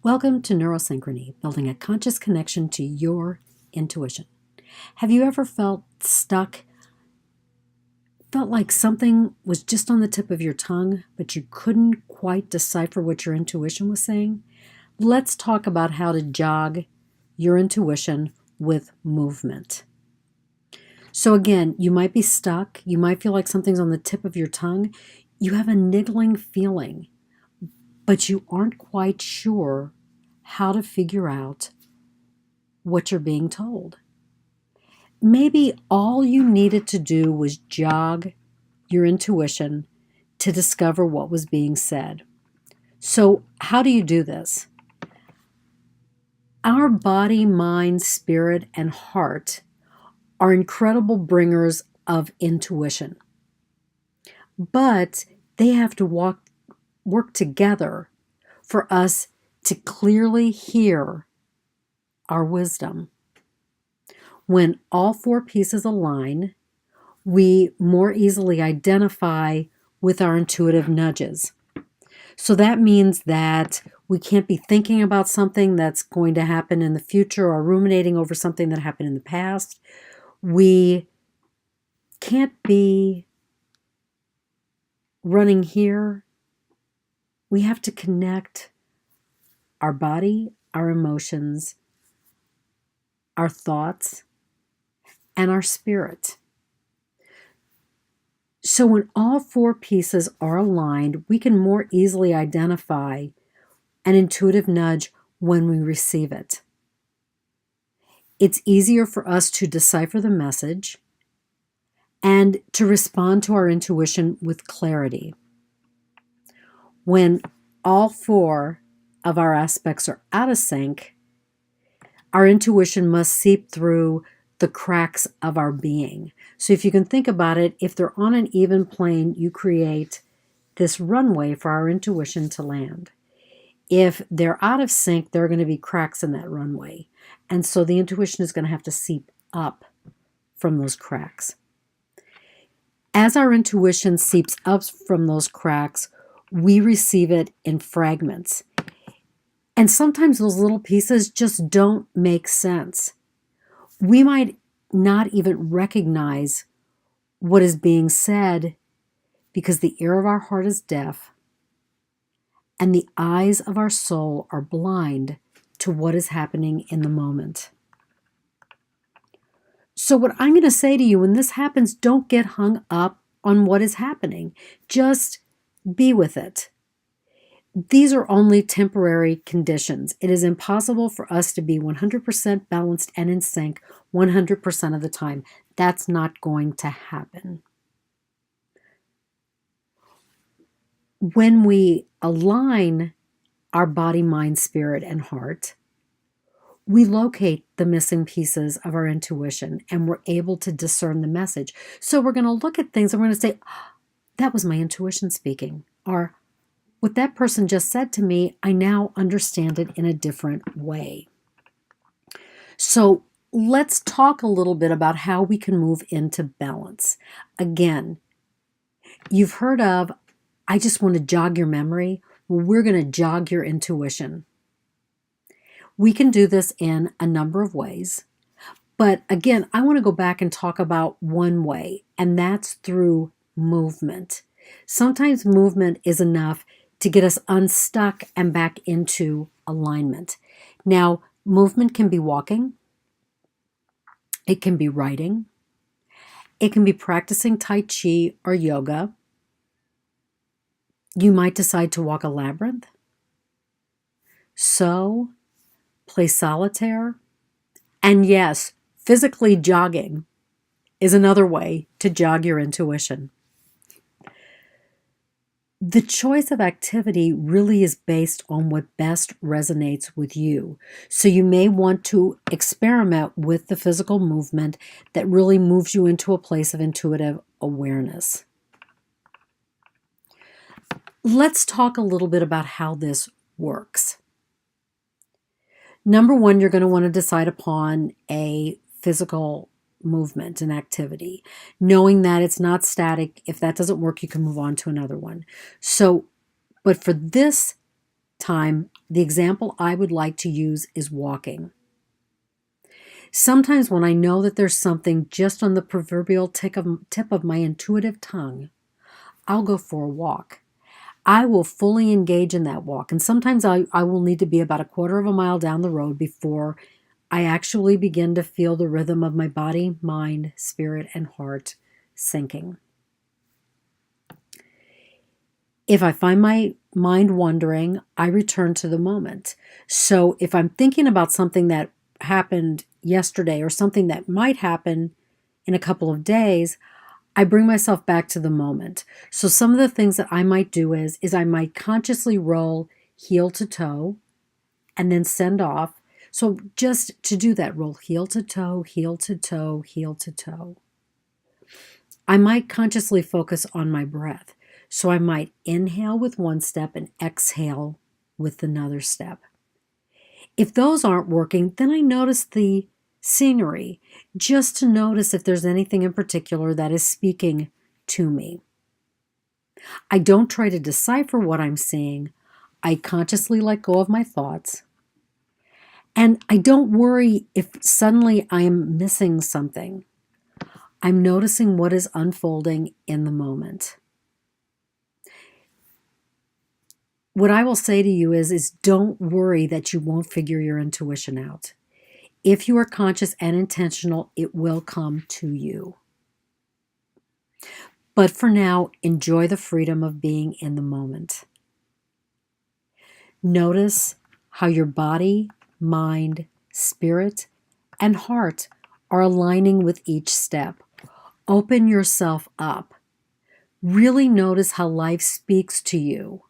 Welcome to Neurosynchrony, building a conscious connection to your intuition. Have you ever felt stuck? Felt like something was just on the tip of your tongue, but you couldn't quite decipher what your intuition was saying? Let's talk about how to jog your intuition with movement. So again, you might be stuck. You might feel like something's on the tip of your tongue. You have a niggling feeling, but you aren't quite sure how to figure out what you're being told. Maybe all you needed to do was jog your intuition to discover what was being said. So, how do you do this? Our body, mind, spirit, and heart are incredible bringers of intuition, but they have to work together for us to clearly hear our wisdom. When all four pieces align, we more easily identify with our intuitive nudges. So that means that we can't be thinking about something that's going to happen in the future or ruminating over something that happened in the past. We can't be running here. We have to connect our body, our emotions, our thoughts, and our spirit. So when all four pieces are aligned, we can more easily identify an intuitive nudge when we receive it. It's easier for us to decipher the message and to respond to our intuition with clarity. When all four of our aspects are out of sync, our intuition must seep through the cracks of our being. So if you can think about it, if they're on an even plane, you create this runway for our intuition to land. If they're out of sync, there are going to be cracks in that runway. And so the intuition is going to have to seep up from those cracks. As our intuition seeps up from those cracks, we receive it in fragments. And sometimes those little pieces just don't make sense. We might not even recognize what is being said because the ear of our heart is deaf and the eyes of our soul are blind to what is happening in the moment. So what I'm going to say to you when this happens, don't get hung up on what is happening. Just be with it. These are only temporary conditions. It is impossible for us to be 100% balanced and in sync 100% of the time. That's not going to happen. When we align our body, mind, spirit, and heart, we locate the missing pieces of our intuition and we're able to discern the message. So we're going to look at things and we're going to say, that was my intuition speaking. Or what that person just said to me, I now understand it in a different way. So let's talk a little bit about how we can move into balance. Again, you've heard of, I just want to jog your memory. Well, we're going to jog your intuition. We can do this in a number of ways. But again, I want to go back and talk about one way, and that's through movement. Sometimes movement is enough to get us unstuck and back into alignment. Now, movement can be walking. It can be writing. It can be practicing Tai Chi or yoga. You might decide to walk a labyrinth. So, play solitaire. And yes, physically jogging is another way to jog your intuition. The choice of activity really is based on what best resonates with you. So you may want to experiment with the physical movement that really moves you into a place of intuitive awareness. Let's talk a little bit about how this works. Number one, you're going to want to decide upon a physical movement and activity, knowing that it's not static. If that doesn't work, you can move on to another one. So, but for this time, the example I would like to use is walking. Sometimes when I know that there's something just on the proverbial tip of my intuitive tongue, I'll go for a walk. I will fully engage in that walk. And sometimes I will need to be about a quarter of a mile down the road before I actually begin to feel the rhythm of my body, mind, spirit, and heart sinking. If I find my mind wandering, I return to the moment. So if I'm thinking about something that happened yesterday or something that might happen in a couple of days, I bring myself back to the moment. So some of the things that I might do is I might consciously roll heel to toe and then send off. So just to do that, roll heel to toe, heel to toe, heel to toe. I might consciously focus on my breath. So I might inhale with one step and exhale with another step. If those aren't working, then I notice the scenery, just to notice if there's anything in particular that is speaking to me. I don't try to decipher what I'm seeing. I consciously let go of my thoughts. And I don't worry if suddenly I am missing something. I'm noticing what is unfolding in the moment. What I will say to you is don't worry that you won't figure your intuition out. If you are conscious and intentional, it will come to you. But for now, enjoy the freedom of being in the moment. Notice how your body, mind, spirit, and heart are aligning with each step. Open yourself up. Really notice how life speaks to you.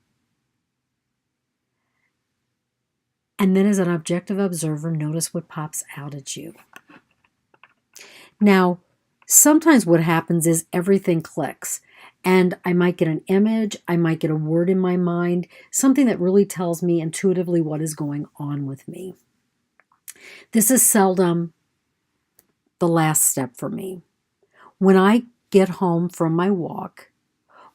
And then as an objective observer, notice what pops out at you. Now, sometimes what happens is everything clicks. And I might get an image, I might get a word in my mind, something that really tells me intuitively what is going on with me. This is seldom the last step for me. When I get home from my walk,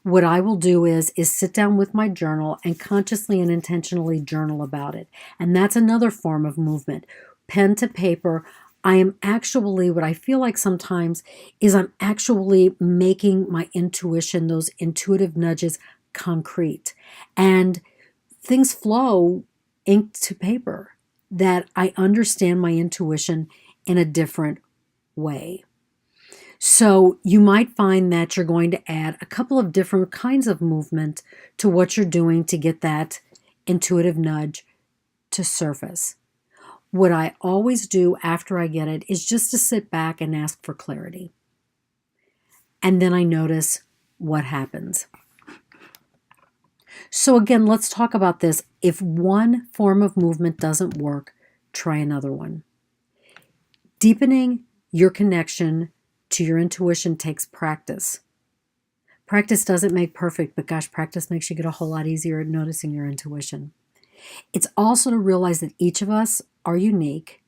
what I will do is sit down with my journal and consciously and intentionally journal about it. And that's another form of movement. Pen to paper. I am actually, what I feel like sometimes is I'm actually making my intuition, those intuitive nudges, concrete. And things flow ink to paper, that I understand my intuition in a different way. So you might find that you're going to add a couple of different kinds of movement to what you're doing to get that intuitive nudge to surface. What I always do after I get it is just to sit back and ask for clarity. And then I notice what happens. So again, let's talk about this. If one form of movement doesn't work, try another one. Deepening your connection to your intuition takes practice. Practice doesn't make perfect, but gosh, practice makes you get a whole lot easier at noticing your intuition. It's also to realize that each of us are unique.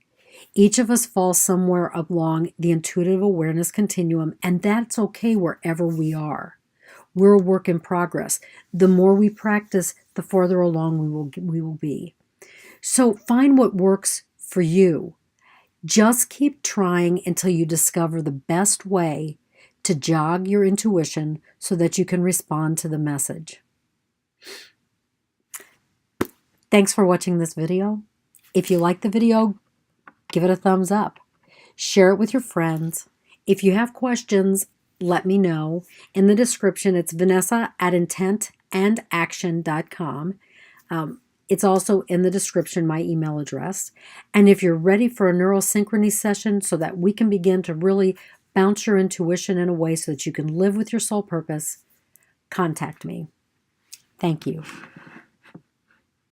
Each of us falls somewhere along the intuitive awareness continuum, and that's okay wherever we are. We're a work in progress. The more we practice, the farther along we will be. So find what works for you. Just keep trying until you discover the best way to jog your intuition so that you can respond to the message. Thanks for watching this video. If you like the video, give it a thumbs up. Share it with your friends. If you have questions, let me know. In the description, it's vanessa@intentandaction.com. It's also in the description, my email address. And if you're ready for a neurosynchrony session so that we can begin to really bounce your intuition in a way so that you can live with your soul purpose, contact me. Thank you.